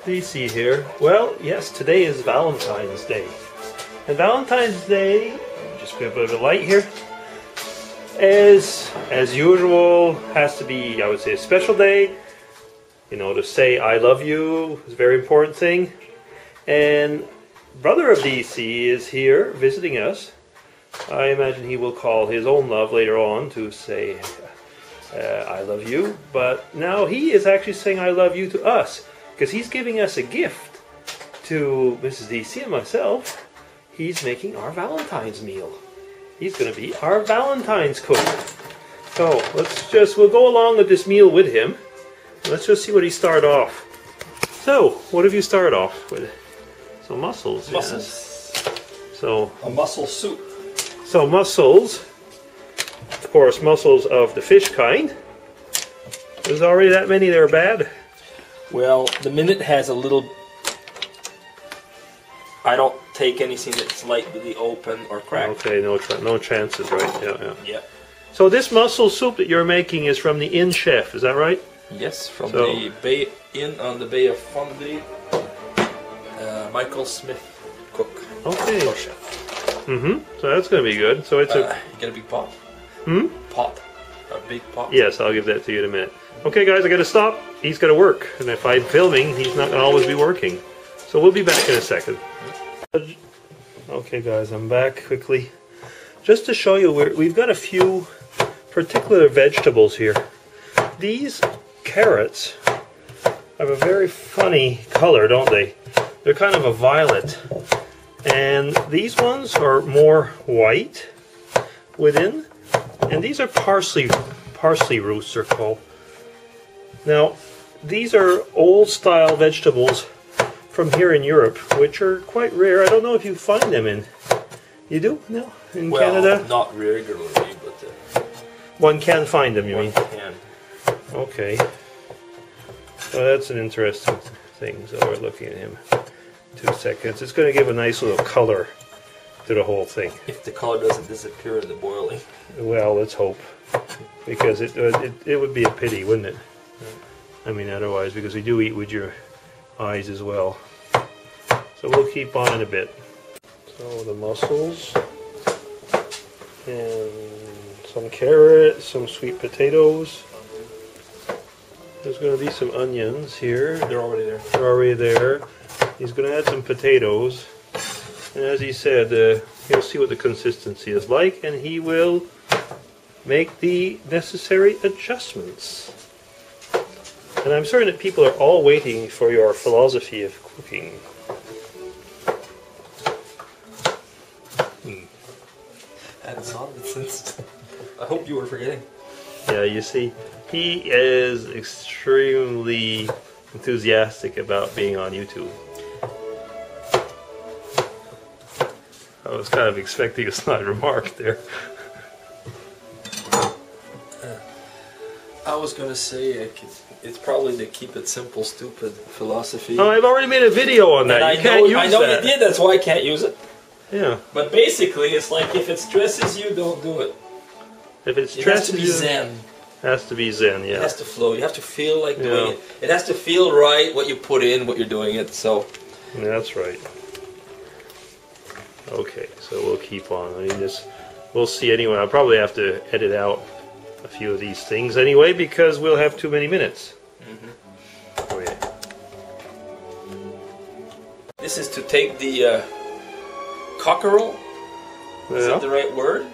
DC here. Well, yes, today is Valentine's Day. And Valentine's Day, just put a bit of light here, as usual, has to be, I would say, a special day. You know, to say I love you is a very important thing. And brother of DC is here visiting us. I imagine he will call his own love later on to say I love you. But now he is actually saying I love you to us, because he's giving us a gift to Mrs. DC and myself. He's making our Valentine's meal. He's going to be our Valentine's cook. So we'll go along with this meal with him. Let's just see what he started off. So, what have you started off with? So mussels. Mussels. Yes. So a mussel soup. So mussels. Of course, mussels of the fish kind. There's already that many that are bad. Well, the minute has a little. I don't take anything that's slightly open or cracked. Okay, no chances, right? Yeah. Yeah. So this mussel soup that you're making is from the Inn Chef, is that right? Yes, from the Bay Inn on the Bay of Fundy. Michael Smith, cook. Okay. Or chef. So that's going to be good. So it's You get a big pot. Pot. A big pot. Yes, I'll give that to you in a minute. Okay, guys, I got to stop. He's got to work, and if I'm filming, he's not going to always be working. So we'll be back in a second. Okay, guys, I'm back quickly. Just to show you, we've got a few particular vegetables here. These carrots have a very funny color, don't they? They're kind of a violet. And these ones are more white within. And these are parsley roots, they're called. Now, these are old-style vegetables from here in Europe, which are quite rare. I don't know if you find them in... You do? No? In Canada? Not regularly, but... One can find them, you mean? One can. Okay. Well, that's an interesting thing. So we're looking at him. 2 seconds. It's going to give a nice little color to the whole thing. If the color doesn't disappear in the boiling. Well, let's hope. Because it would be a pity, wouldn't it? I mean, otherwise, because we do eat with your eyes as well. So we'll keep on in a bit. So the mussels. And some carrots, some sweet potatoes. There's going to be some onions here. They're already there. They're already there. He's going to add some potatoes. And as he said, he'll see what the consistency is like, and he will make the necessary adjustments. And I'm certain that people are all waiting for your philosophy of cooking. I hadn't thought of it since. I hope you were forgetting. Yeah, you see, he is extremely enthusiastic about being on YouTube. I was kind of expecting a snide remark there. I was going to say it's probably the keep it simple, stupid philosophy. Oh, I've already made a video on that. You can't use that. I know you did, that's why I can't use it. Yeah. But basically, it's like if it stresses you, don't do it. If it stresses you... It has to be zen. Has to be zen, yeah. It has to flow. You have to feel like doing it. It has to feel right, what you put in, what you're doing it, so... Yeah, that's right. Okay, so we'll keep on. I mean, we'll see anyway. I'll probably have to edit out a few of these things anyway, because we'll have too many minutes. Oh, yeah. This is to take the cockerel. Is that the right word?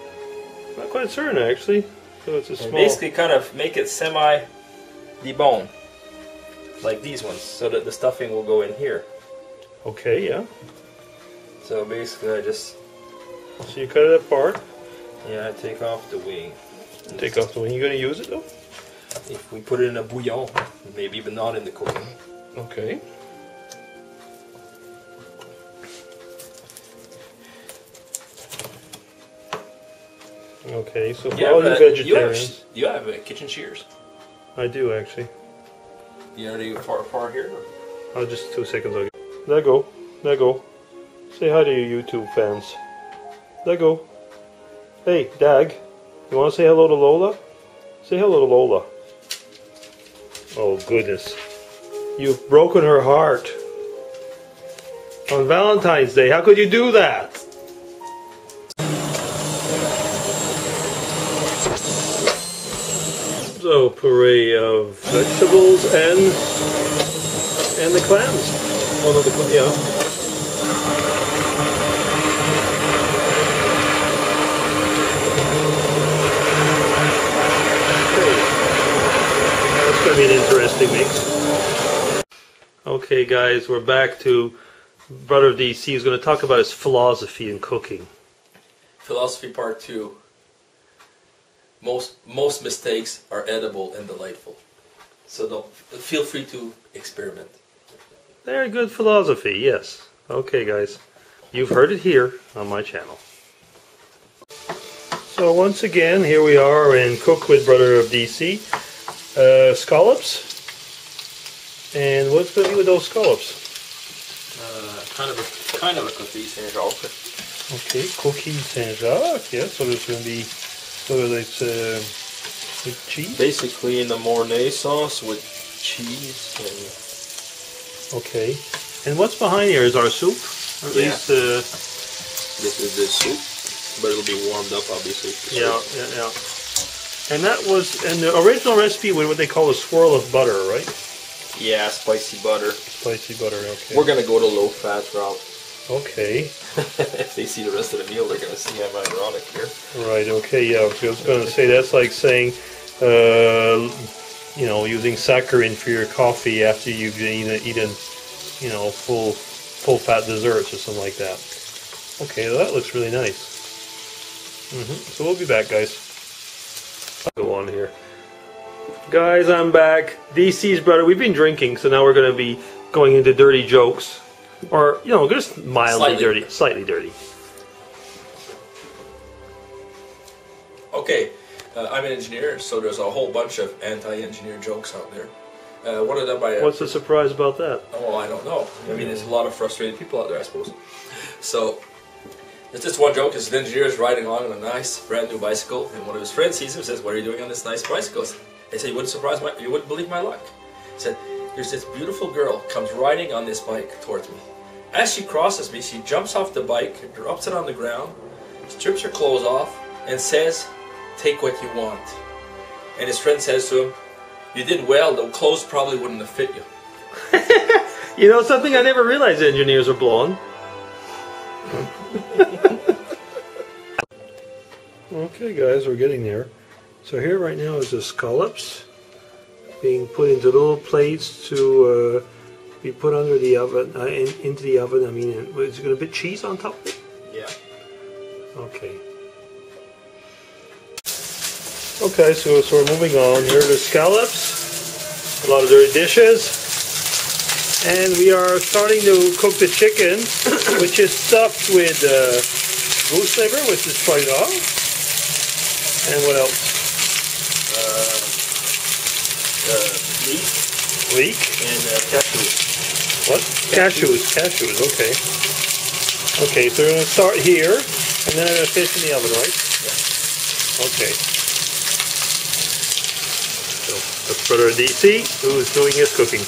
Not quite certain, actually. So it's a small... Basically kind of make it semi-debone. Like these ones, so that the stuffing will go in here. Okay, yeah. So basically I just... So you cut it apart? Yeah, I take off the wing. Take off the wing. You going to use it, though? If we put it in a bouillon, maybe, but not in the cooking. Okay. Okay, so for all you vegetarians... You have kitchen shears. I do, actually. You already far here? I'll just 2 seconds. There go. There go. Say hi to your YouTube fans. There go. Hey, Dag. You want to say hello to Lola? Say hello to Lola. Oh, goodness. You've broken her heart. On Valentine's Day. How could you do that? So, puree of vegetables and the clams. Oh no, yeah. Okay. That's going to be an interesting mix. Okay guys, we're back to Brother DC. He's going to talk about his philosophy in cooking. Philosophy part 2. Most mistakes are edible and delightful. So feel free to experiment. Very good philosophy, yes. Okay guys, you've heard it here on my channel. So once again, here we are in Cook with Brother of DC. Scallops. And what's going to be with those scallops? Kind of a cookie Saint-Jacques. Okay, cookie Saint-Jacques. Yeah, so there's going to be it's with cheese. Basically, in the Mornay sauce with cheese. Okay, and what's behind here is our soup. Or at least this is the soup, but it'll be warmed up, obviously. Yeah. And that was the original recipe with what they call a swirl of butter, right? Yeah, spicy butter. Spicy butter, okay. We're gonna go to low fat route. Okay. If they see the rest of the meal, they're gonna see I'm ironic here. Right, okay, yeah. I was gonna say that's like saying, you know, using saccharin for your coffee after you've eaten, you know, full fat desserts or something like that. Okay, well, that looks really nice. So we'll be back, guys. I'll go on here. Guys, I'm back. DC's brother. We've been drinking, so now we're going to be going into dirty jokes. Or, you know, just mildly dirty. Slightly dirty. Okay, I'm an engineer, so there's a whole bunch of anti-engineer jokes out there. One of them by... What's the surprise about that? Oh, I don't know. I mean, there's a lot of frustrated people out there, I suppose. So, there's this one joke. Is an engineer is riding along on a nice, brand new bicycle, and one of his friends sees him and says, "What are you doing on this nice bicycle?" He said, you wouldn't believe my luck. He said, "There's this beautiful girl comes riding on this bike towards me. As she crosses me, she jumps off the bike, drops it on the ground, strips her clothes off, and says, 'Take what you want.' And his friend says to him, 'You did well, the clothes probably wouldn't have fit you.'" You know something? I never realized engineers are blonde. Okay guys, we're getting there. So here right now is the scallops being put into little plates to be put under the oven, into the oven. I mean, is it going to put cheese on top of it? Yeah. Okay. Okay, so we're moving on. Here are the scallops. A lot of dirty dishes. And we are starting to cook the chicken, which is stuffed with goose liver, which is fried off. And what else? Leek. And cashews. What? Cashews, okay. Okay, so we're going to start here, and then I'm going to finish in the oven, right? Yeah. Okay. So, that's Brother DC, who's doing his cooking.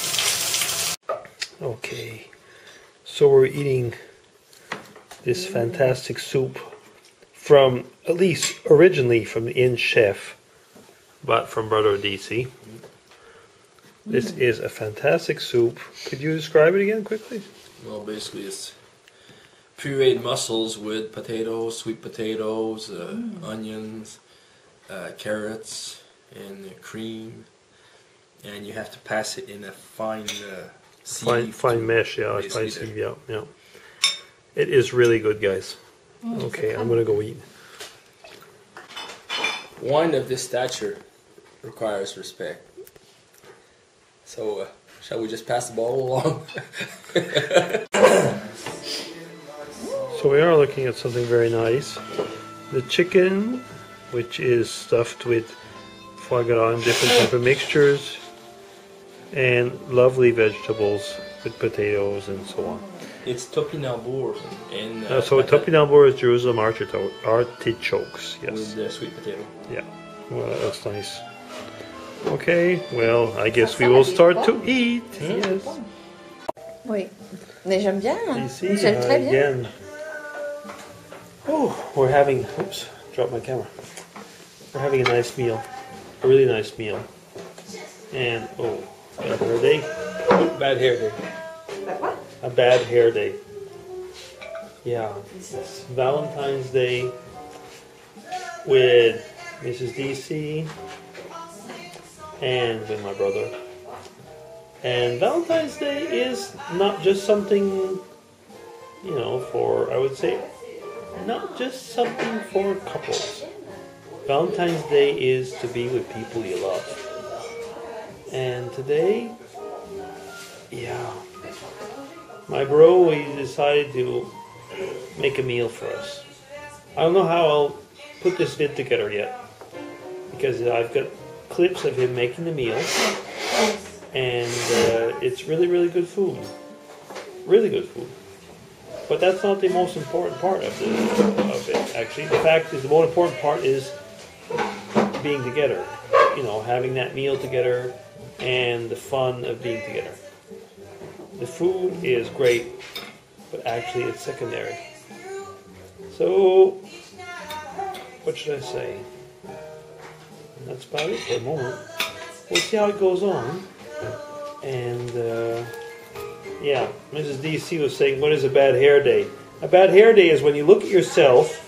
Okay, so we're eating this fantastic soup from, at least originally from the Inn chef, but from Brother DC. This is a fantastic soup. Could you describe it again quickly? Well, basically it's pureed mussels with potatoes, sweet potatoes, onions, carrots, and cream. And you have to pass it in a fine sieve. Fine mesh, yeah. Fine sieve, yeah. It is really good, guys. Okay, I'm going to go eat. Wine of this stature requires respect. So, shall we just pass the ball along? So we are looking at something very nice. The chicken, which is stuffed with foie gras and different type of mixtures, and lovely vegetables with potatoes and so on. It's topinambour. So topinambour is Jerusalem artichokes, yes. With sweet potato. Yeah, well, that's nice. Okay, well, I guess we will start to eat. Yes. Oui. Mais j'aime bien. DC, J'aime très bien. again. Oh, we're having, oops, dropped my camera. We're having a nice meal, a really nice meal. And, oh, bad hair day. Bad hair day. What? A bad hair day. Yeah, it's Valentine's Day with Mrs. DC and with my brother. And Valentine's Day is not just something, you know, for, I would say, not just something for couples. Valentine's Day is to be with people you love. And today, yeah, my bro, he decided to make a meal for us. I don't know how I'll put this vid together yet, because I've got clips of him making the meal, and it's really, really good food. Really good food. But that's not the most important part of it, actually. The fact is, the most important part is being together. You know, having that meal together and the fun of being together. The food is great, but actually it's secondary. So, what should I say? That's about it for the moment. We'll see how it goes on. And, yeah, Mrs. DC was saying, what is a bad hair day? A bad hair day is when you look at yourself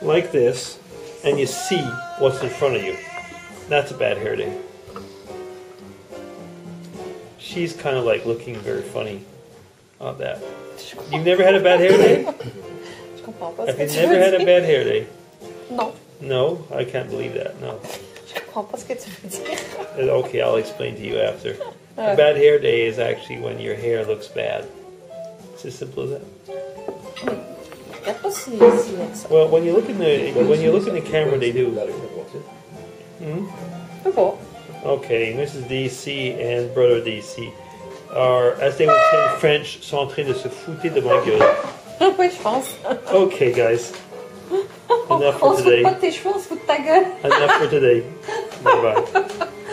like this and you see what's in front of you. That's a bad hair day. She's kind of like looking very funny on that. You've never had a bad hair day? Je comprends pas ce Have que you tu never veux had a dire. bad hair day? Non, No? I can't believe that, no. je comprends pas ce que tu veux dire. Okay, I'll explain to you after. A bad hair day is actually when your hair looks bad. It's as simple as that. Regarde pas si avec ça. Well, when you look in the camera, they do. Je sais pas. Okay, Mrs. DC and Brother DC are, as they would say in French, sont en train de se foutre de ma gueule. Oui, je pense. Okay, guys. Enough On for se fout today. pas de tes cheveux, on se fout de ta gueule. Enough for today. Bye-bye.